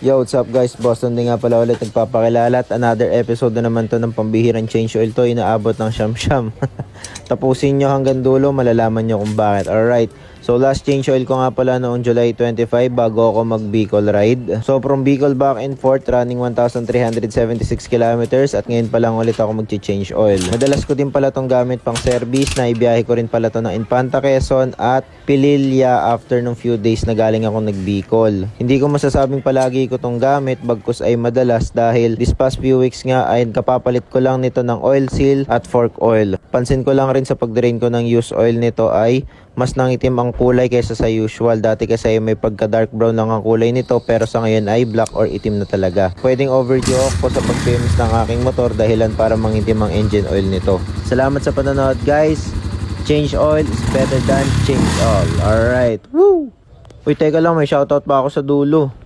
Yo, what's up guys? Boston din nga pala ulit nagpapakilala at another episode na naman to ng pambihirang change oil to. Inaabot ng siyam-siyam. Tapusin nyo hanggang dulo, malalaman nyo kung bakit. Alright, so last change oil ko nga pala noong July 25 bago ako mag Bicol ride. So from Bicol back and forth, running 1,376 kilometers at ngayon pa lang ulit ako mag-change oil. Madalas ko din pala tong gamit pang service, na ibiyahe ko rin pala to ng Infanta Quezon at Pililla after nung few days na galing ako nag-Bicol. Hindi ko masasabing palagi ko tong gamit, bagkus ay madalas dahil this past few weeks nga ay kapapalit ko lang nito ng oil seal at fork oil. Pansin ko lang rin sa pag-drain ko ng used oil nito ay mas nangitim ang kulay kaysa sa usual. Dati kasi may pagka dark brown lang ang kulay nito, pero sa ngayon ay black or itim na talaga. Pwedeng overdue ako sa pag-payments ng aking motor dahilan para mangitim ang engine oil nito. Salamat sa panonood guys. Change oil is better than change all. Alright. Woo! Uy, teka lang, may shoutout pa ako sa dulo.